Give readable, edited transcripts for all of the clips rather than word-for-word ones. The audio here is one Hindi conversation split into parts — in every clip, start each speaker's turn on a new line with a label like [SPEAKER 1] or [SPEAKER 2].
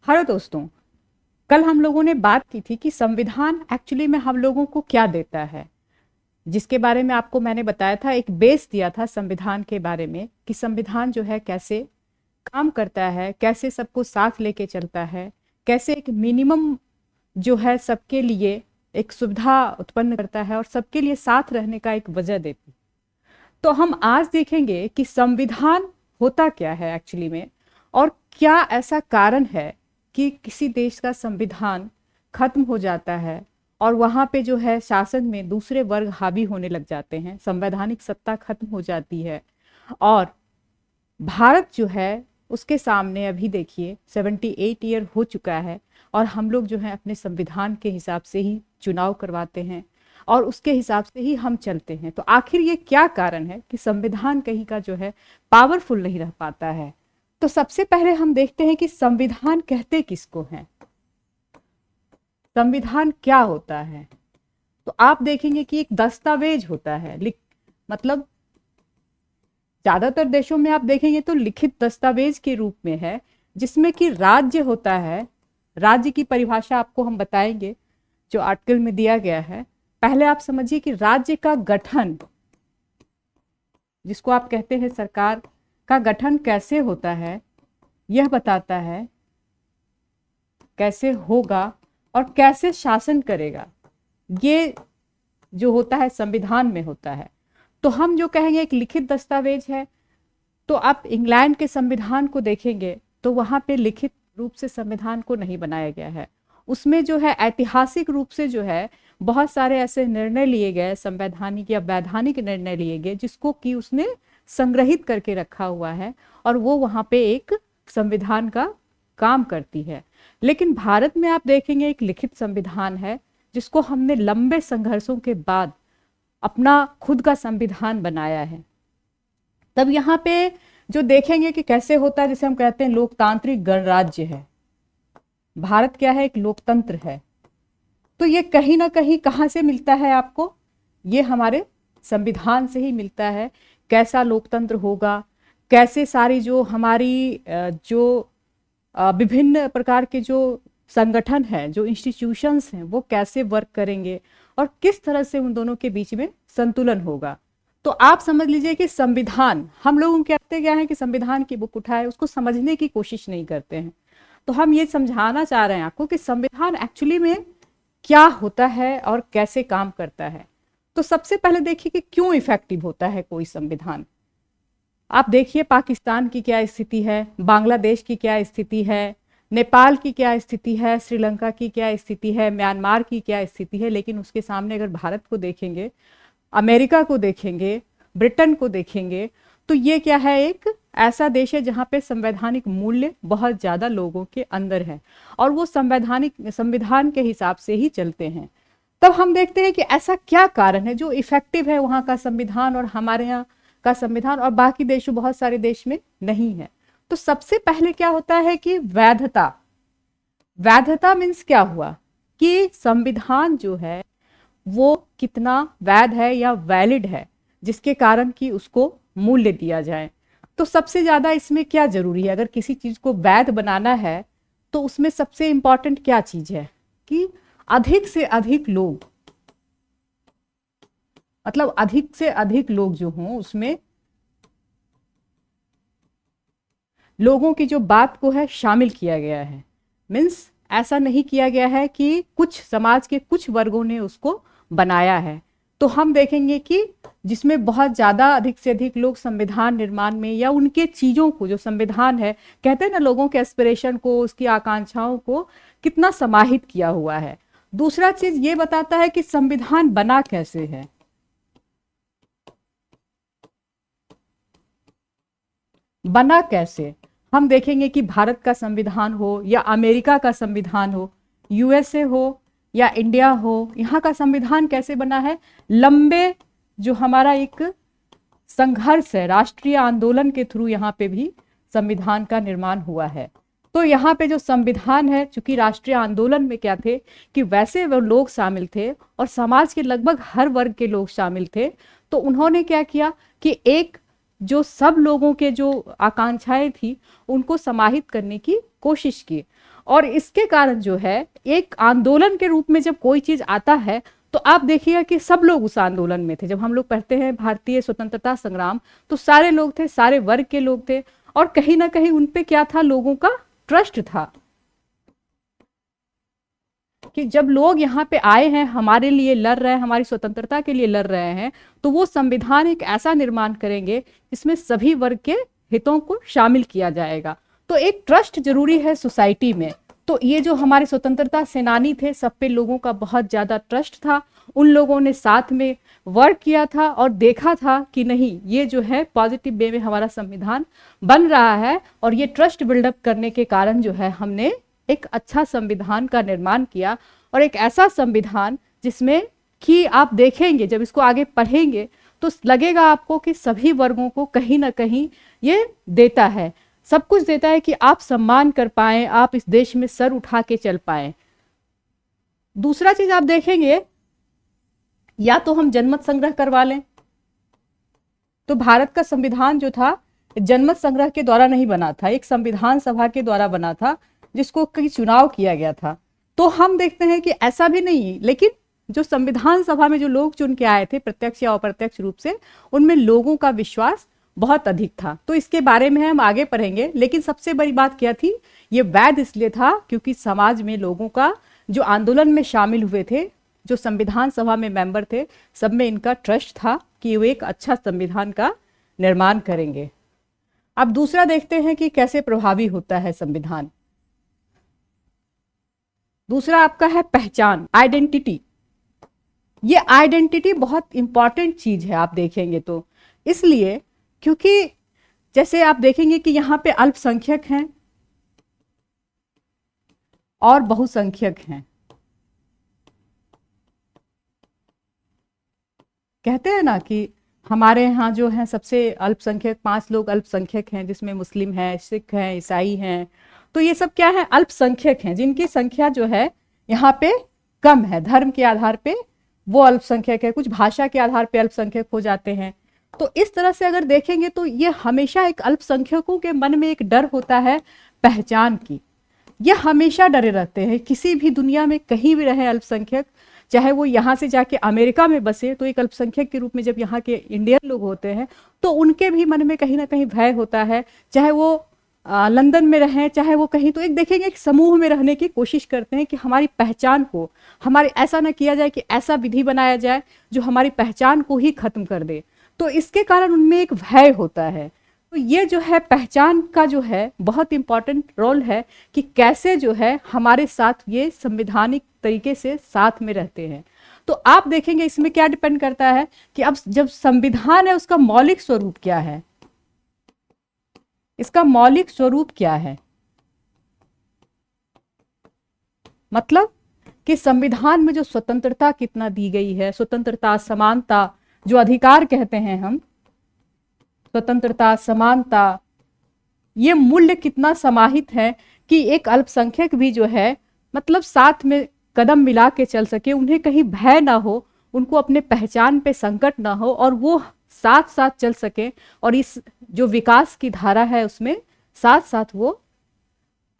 [SPEAKER 1] हेलो दोस्तों। कल हम लोगों ने बात की थी कि संविधान एक्चुअली में हम लोगों को क्या देता है, जिसके बारे में आपको मैंने बताया था, एक बेस दिया था संविधान के बारे में कि संविधान जो है कैसे काम करता है, कैसे सबको साथ लेके चलता है, कैसे एक मिनिमम जो है सबके लिए एक सुविधा उत्पन्न करता है और सबके लिए साथ रहने का एक वजह देती है। तो हम आज देखेंगे कि संविधान होता क्या है एक्चुअली में, और क्या ऐसा कारण है कि किसी देश का संविधान खत्म हो जाता है और वहाँ पे जो है शासन में दूसरे वर्ग हावी होने लग जाते हैं, संवैधानिक सत्ता खत्म हो जाती है। और भारत जो है उसके सामने अभी देखिए 78 ईयर हो चुका है और हम लोग जो है अपने संविधान के हिसाब से ही चुनाव करवाते हैं और उसके हिसाब से ही हम चलते हैं। तो आखिर ये क्या कारण है कि संविधान कहीं का जो है पावरफुल नहीं रह पाता है। तो सबसे पहले हम देखते हैं कि संविधान कहते किसको हैं, संविधान क्या होता है। तो आप देखेंगे कि एक दस्तावेज होता है, मतलब ज्यादातर देशों में आप देखेंगे तो लिखित दस्तावेज के रूप में है, जिसमें कि राज्य होता है। राज्य की परिभाषा आपको हम बताएंगे जो आर्टिकल में दिया गया है। पहले आप समझिए कि राज्य का गठन, जिसको आप कहते हैं सरकार का गठन कैसे होता है, यह बताता है कैसे होगा और कैसे शासन करेगा। ये जो होता है संविधान में होता है। तो हम जो कहेंगे एक लिखित दस्तावेज है। तो आप इंग्लैंड के संविधान को देखेंगे तो वहां पे लिखित रूप से संविधान को नहीं बनाया गया है। उसमें जो है ऐतिहासिक रूप से जो है बहुत सारे ऐसे निर्णय लिए गए, संवैधानिक या वैधानिक निर्णय लिए गए, जिसको कि उसने संग्रहित करके रखा हुआ है और वो वहां पे एक संविधान का काम करती है। लेकिन भारत में आप देखेंगे एक लिखित संविधान है, जिसको हमने लंबे संघर्षों के बाद अपना खुद का संविधान बनाया है। तब यहाँ पे जो देखेंगे कि कैसे होता है, जिसे हम कहते हैं लोकतांत्रिक गणराज्य है। भारत क्या है, एक लोकतंत्र है। तो ये कहीं ना कहीं कहाँ से मिलता है आपको, ये हमारे संविधान से ही मिलता है। कैसा लोकतंत्र होगा, कैसे सारी जो हमारी जो विभिन्न प्रकार के जो संगठन हैं, जो इंस्टीट्यूशंस हैं, वो कैसे वर्क करेंगे और किस तरह से उन दोनों के बीच में संतुलन होगा। तो आप समझ लीजिए कि संविधान, हम लोग कहते क्या है कि संविधान की बुक उठाए, उसको समझने की कोशिश नहीं करते हैं। तो हम ये समझाना चाह रहे हैं आपको कि संविधान एक्चुअली में क्या होता है और कैसे काम करता है। तो सबसे पहले देखिए कि क्यों इफेक्टिव होता है कोई संविधान। आप देखिए पाकिस्तान की क्या स्थिति है, बांग्लादेश की क्या स्थिति है, नेपाल की क्या स्थिति है, श्रीलंका की क्या स्थिति है, म्यांमार की क्या स्थिति है। लेकिन उसके सामने अगर भारत को देखेंगे, अमेरिका को देखेंगे, ब्रिटेन को देखेंगे, तो ये क्या है, एक ऐसा देश है जहाँ पे संवैधानिक मूल्य बहुत ज़्यादा लोगों के अंदर है और वो संविधान के हिसाब से ही चलते हैं। तब हम देखते हैं कि ऐसा क्या कारण है जो इफेक्टिव है वहाँ का संविधान और हमारे यहाँ का संविधान और बाकी देशों, बहुत सारे देश में नहीं है। तो सबसे पहले क्या होता है कि वैधता। वैधता मीन्स क्या हुआ कि संविधान जो है वो कितना वैध है या वैलिड है, जिसके कारण कि उसको मूल्य दिया जाए। तो सबसे ज्यादा इसमें क्या जरूरी है, अगर किसी चीज को वैध बनाना है तो उसमें सबसे इंपॉर्टेंट क्या चीज है कि अधिक से अधिक लोग, मतलब अधिक से अधिक लोग जो हों, उसमें लोगों की जो बात को है शामिल किया गया है। मीन्स ऐसा नहीं किया गया है कि कुछ समाज के कुछ वर्गों ने उसको बनाया है। तो हम देखेंगे कि जिसमें बहुत ज्यादा अधिक से अधिक लोग संविधान निर्माण में या उनके चीजों को, जो संविधान है, कहते हैं ना, लोगों के एस्पिरेशन को, उसकी आकांक्षाओं को कितना समाहित किया हुआ है। दूसरा चीज ये बताता है कि संविधान बना कैसे है। बना कैसे, हम देखेंगे कि भारत का संविधान हो या अमेरिका का संविधान हो, यूएसए हो या इंडिया हो, यहाँ का संविधान कैसे बना है। लंबे जो हमारा एक संघर्ष है, राष्ट्रीय आंदोलन के थ्रू यहाँ पे भी संविधान का निर्माण हुआ है। तो यहाँ पे जो संविधान है, चूंकि राष्ट्रीय आंदोलन में क्या थे कि वैसे वो लोग शामिल थे और समाज के लगभग हर वर्ग के लोग शामिल थे। तो उन्होंने क्या किया कि एक जो सब लोगों के जो आकांक्षाएं थी उनको समाहित करने की कोशिश की। और इसके कारण जो है एक आंदोलन के रूप में जब कोई चीज आता है तो आप देखिएगा कि सब लोग उस आंदोलन में थे। जब हम लोग पढ़ते हैं भारतीय स्वतंत्रता संग्राम तो सारे लोग थे, सारे वर्ग के लोग थे, और कहीं ना कहीं उन पे क्या था, लोगों का ट्रस्ट था कि जब लोग यहाँ पे आए हैं, हमारे लिए लड़ रहे हैं, हमारी स्वतंत्रता के लिए लड़ रहे हैं, तो वो संविधान एक ऐसा निर्माण करेंगे जिसमें सभी वर्ग के हितों को शामिल किया जाएगा। तो एक ट्रस्ट जरूरी है सोसाइटी में। तो ये जो हमारे स्वतंत्रता सेनानी थे, सब पे लोगों का बहुत ज्यादा ट्रस्ट था। उन लोगों ने साथ में वर्क किया था और देखा था कि नहीं, ये जो है पॉजिटिव वे में हमारा संविधान बन रहा है। और ये ट्रस्ट बिल्डअप करने के कारण जो है हमने एक अच्छा संविधान का निर्माण किया, और एक ऐसा संविधान जिसमें कि आप देखेंगे, जब इसको आगे पढ़ेंगे तो लगेगा आपको कि सभी वर्गों को कहीं ना कहीं ये देता है, सब कुछ देता है कि आप सम्मान कर पाए, आप इस देश में सर उठा के चल पाए। दूसरा चीज आप देखेंगे, या तो हम जनमत संग्रह करवा लें। तो भारत का संविधान जो था जनमत संग्रह के द्वारा नहीं बना था, एक संविधान सभा के द्वारा बना था, जिसको कई चुनाव किया गया था। तो हम देखते हैं कि ऐसा भी नहीं, लेकिन जो संविधान सभा में जो लोग चुन के आए थे प्रत्यक्ष या अप्रत्यक्ष रूप से, उनमें लोगों का विश्वास बहुत अधिक था। तो इसके बारे में हम आगे पढ़ेंगे। लेकिन सबसे बड़ी बात क्या थी, ये वैध इसलिए था क्योंकि समाज में लोगों का जो आंदोलन में शामिल हुए थे, जो संविधान सभा में मेंबर थे, सब में इनका ट्रस्ट था कि वो एक अच्छा संविधान का निर्माण करेंगे। अब दूसरा देखते हैं कि कैसे प्रभावी होता है संविधान। दूसरा आपका है पहचान, आइडेंटिटी। ये आइडेंटिटी बहुत इंपॉर्टेंट चीज है आप देखेंगे तो, इसलिए क्योंकि जैसे आप देखेंगे कि यहाँ पे अल्पसंख्यक हैं और बहुसंख्यक हैं। कहते हैं ना कि हमारे यहाँ जो है सबसे अल्पसंख्यक 5 लोग अल्पसंख्यक हैं, जिसमें मुस्लिम हैं, सिख हैं, ईसाई हैं। तो ये सब क्या है, अल्पसंख्यक हैं, जिनकी संख्या जो है यहाँ पे कम है। धर्म के आधार पे वो अल्पसंख्यक है, कुछ भाषा के आधार पे अल्पसंख्यक हो जाते हैं। तो इस तरह से अगर देखेंगे तो ये हमेशा एक अल्पसंख्यकों के मन में एक डर होता है पहचान की। ये हमेशा डरे रहते हैं, किसी भी दुनिया में कहीं भी रहे अल्पसंख्यक, चाहे वो यहाँ से जाके अमेरिका में बसे, तो एक अल्पसंख्यक के रूप में जब यहाँ के इंडियन लोग होते हैं तो उनके भी मन में कहीं ना कहीं भय होता है। चाहे वो लंदन में रहें, चाहे वो कहीं, तो एक देखेंगे एक समूह में रहने की कोशिश करते हैं कि हमारी पहचान को, हमारे ऐसा ना किया जाए कि ऐसा विधि बनाया जाए जो हमारी पहचान को ही खत्म कर दे। तो इसके कारण उनमें एक भय होता है। तो ये जो है पहचान का जो है बहुत इंपॉर्टेंट रोल है कि कैसे जो है हमारे साथ ये संवैधानिक तरीके से साथ में रहते हैं। तो आप देखेंगे इसमें क्या डिपेंड करता है कि अब जब संविधान है उसका मौलिक स्वरूप क्या है, इसका मौलिक स्वरूप क्या है, मतलब कि संविधान में जो स्वतंत्रता कितना दी गई है, स्वतंत्रता, समानता, जो अधिकार कहते हैं हम, स्वतंत्रता, समानता, ये मूल्य कितना समाहित है कि एक अल्पसंख्यक भी जो है मतलब साथ में कदम मिला के चल सके, उन्हें कहीं भय ना हो, उनको अपने पहचान पे संकट ना हो, और वो साथ साथ चल सके, और इस जो विकास की धारा है उसमें साथ साथ वो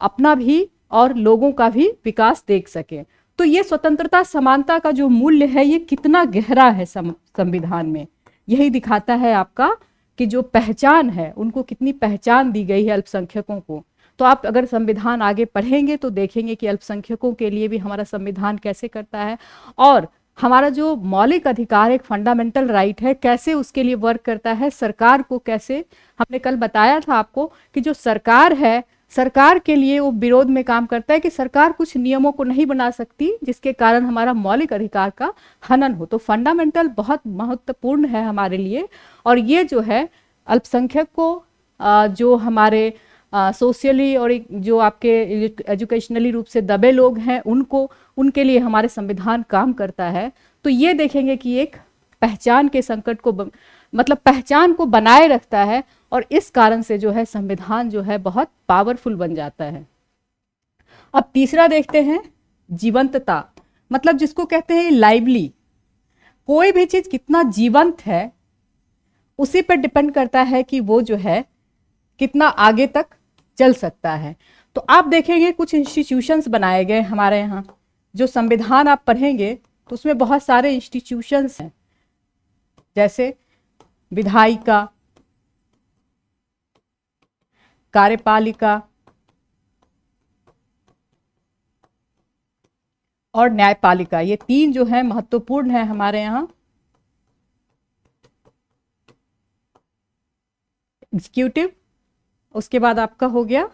[SPEAKER 1] अपना भी और लोगों का भी विकास देख सके। तो ये स्वतंत्रता, समानता का जो मूल्य है ये कितना गहरा है संविधान में, यही दिखाता है आपका कि जो पहचान है, उनको कितनी पहचान दी गई है अल्पसंख्यकों को। तो आप अगर संविधान आगे पढ़ेंगे तो देखेंगे कि अल्पसंख्यकों के लिए भी हमारा संविधान कैसे करता है, और हमारा जो मौलिक अधिकार, एक फंडामेंटल राइट है, कैसे उसके लिए वर्क करता है। सरकार को कैसे, हमने कल बताया था आपको कि जो सरकार है, सरकार के लिए वो विरोध में काम करता है कि सरकार कुछ नियमों को नहीं बना सकती जिसके कारण हमारा मौलिक अधिकार का हनन हो। तो फंडामेंटल बहुत महत्वपूर्ण है हमारे लिए। और ये जो है अल्पसंख्यक को जो हमारे सोशली और जो आपके एजुकेशनली रूप से दबे लोग हैं, उनको, उनके लिए हमारे संविधान काम करता है। तो ये देखेंगे कि एक पहचान के संकट को मतलब पहचान को बनाए रखता है, और इस कारण से जो है संविधान जो है बहुत पावरफुल बन जाता है। अब तीसरा देखते हैं जीवंतता, मतलब जिसको कहते हैं लाइवली। कोई भी चीज कितना जीवंत है उसी पर डिपेंड करता है कि वो जो है कितना आगे तक चल सकता है। तो आप देखेंगे कुछ इंस्टीट्यूशंस बनाए गए हमारे यहाँ, जो संविधान आप पढ़ेंगे तो उसमें बहुत सारे इंस्टीट्यूशंस हैं, जैसे विधायिका, कार्यपालिका और न्यायपालिका। ये तीन जो है महत्वपूर्ण है हमारे यहाँ। एग्जीक्यूटिव, उसके बाद आपका हो गया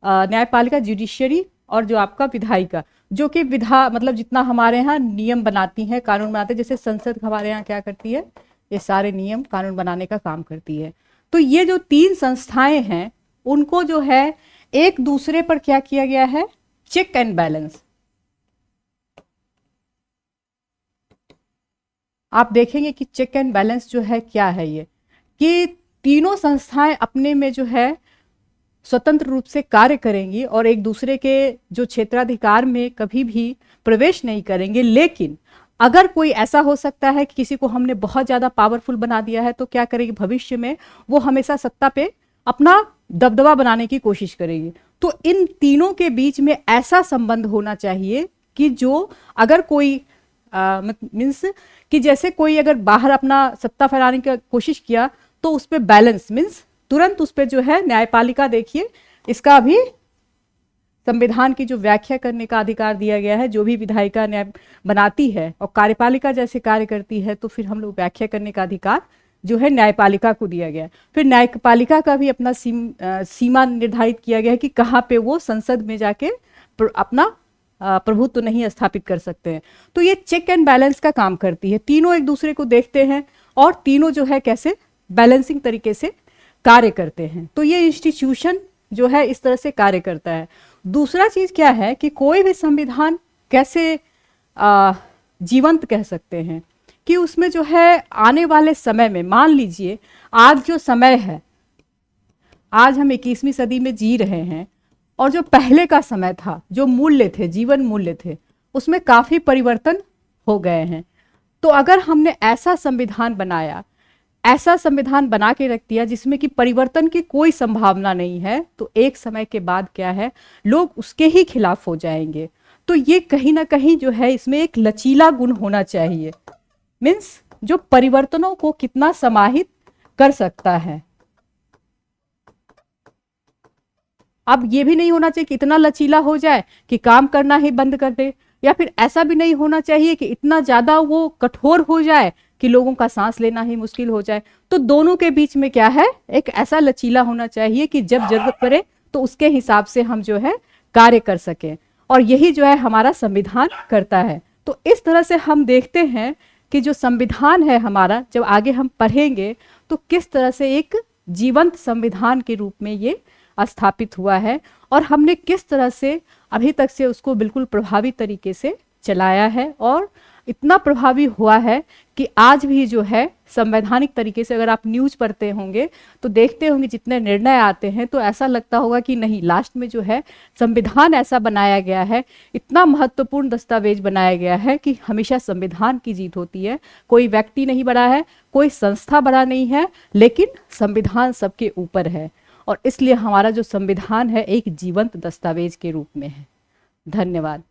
[SPEAKER 1] न्यायपालिका, जुडिशियरी, और जो आपका विधायिका, जो कि विधा मतलब जितना हमारे यहाँ नियम बनाती हैं, कानून बनाते हैं, जैसे संसद हमारे यहाँ क्या करती है, ये सारे नियम कानून बनाने का काम करती है। तो ये जो तीन संस्थाएं हैं उनको जो है एक दूसरे पर क्या किया गया है, चेक एंड बैलेंस। आप देखेंगे कि चेक एंड बैलेंस जो है क्या है, ये कि तीनों संस्थाएं अपने में जो है स्वतंत्र रूप से कार्य करेंगी और एक दूसरे के जो क्षेत्राधिकार में कभी भी प्रवेश नहीं करेंगे। लेकिन अगर कोई ऐसा हो सकता है कि किसी को हमने बहुत ज़्यादा पावरफुल बना दिया है, तो क्या करेगी, भविष्य में वो हमेशा सत्ता पे अपना दबदबा बनाने की कोशिश करेगी। तो इन तीनों के बीच में ऐसा संबंध होना चाहिए कि जो अगर कोई मीन्स कि जैसे कोई अगर बाहर अपना सत्ता फैलाने की कोशिश किया तो उस पर बैलेंस मीन्स तुरंत उस पर जो है न्यायपालिका, देखिए इसका भी संविधान की जो व्याख्या करने का अधिकार दिया गया है, जो भी विधायिका न्याय बनाती है और कार्यपालिका जैसे कार्य करती है, तो फिर हम लोग व्याख्या करने का अधिकार जो है न्यायपालिका को दिया गया है। फिर न्यायपालिका का भी अपना सीमा निर्धारित किया गया है कि कहाँ पे वो संसद में जाके अपना प्रभुत्व तो नहीं स्थापित कर सकते हैं। तो ये चेक एंड बैलेंस का काम करती है, तीनों एक दूसरे को देखते हैं और तीनों जो है कैसे बैलेंसिंग तरीके से कार्य करते हैं। तो ये इंस्टीट्यूशन जो है इस तरह से कार्य करता है। दूसरा चीज क्या है कि कोई भी संविधान कैसे जीवंत कह सकते हैं कि उसमें जो है आने वाले समय में, मान लीजिए आज जो समय है, आज हम 21वीं सदी में जी रहे हैं और जो पहले का समय था, जो मूल्य थे, जीवन मूल्य थे, उसमें काफी परिवर्तन हो गए हैं। तो अगर हमने ऐसा संविधान बनाया, ऐसा संविधान बना के रख दिया जिसमें कि परिवर्तन की कोई संभावना नहीं है, तो एक समय के बाद क्या है, लोग उसके ही खिलाफ हो जाएंगे। तो ये कहीं ना कहीं जो है इसमें एक लचीला गुण होना चाहिए, मीन्स जो परिवर्तनों को कितना समाहित कर सकता है। अब ये भी नहीं होना चाहिए कि इतना लचीला हो जाए कि काम करना ही बंद कर दे, या फिर ऐसा भी नहीं होना चाहिए कि इतना ज्यादा वो कठोर हो जाए कि लोगों का सांस लेना ही मुश्किल हो जाए। तो दोनों के बीच में क्या है, एक ऐसा लचीला होना चाहिए कि जब जरूरत पड़े तो उसके हिसाब से हम जो है कार्य कर सकें, और यही जो है हमारा संविधान करता है। तो इस तरह से हम देखते हैं कि जो संविधान है हमारा, जब आगे हम पढ़ेंगे तो किस तरह से एक जीवंत संविधान के रूप में ये स्थापित हुआ है और हमने किस तरह से अभी तक से उसको बिल्कुल प्रभावी तरीके से चलाया है, और इतना प्रभावी हुआ है कि आज भी जो है संवैधानिक तरीके से अगर आप न्यूज़ पढ़ते होंगे तो देखते होंगे जितने निर्णय आते हैं तो ऐसा लगता होगा कि नहीं, लास्ट में जो है संविधान ऐसा बनाया गया है, इतना महत्वपूर्ण दस्तावेज बनाया गया है कि हमेशा संविधान की जीत होती है। कोई व्यक्ति नहीं बड़ा है, कोई संस्था बड़ा नहीं है, लेकिन संविधान सबके ऊपर है, और इसलिए हमारा जो संविधान है एक जीवंत दस्तावेज के रूप में है। धन्यवाद।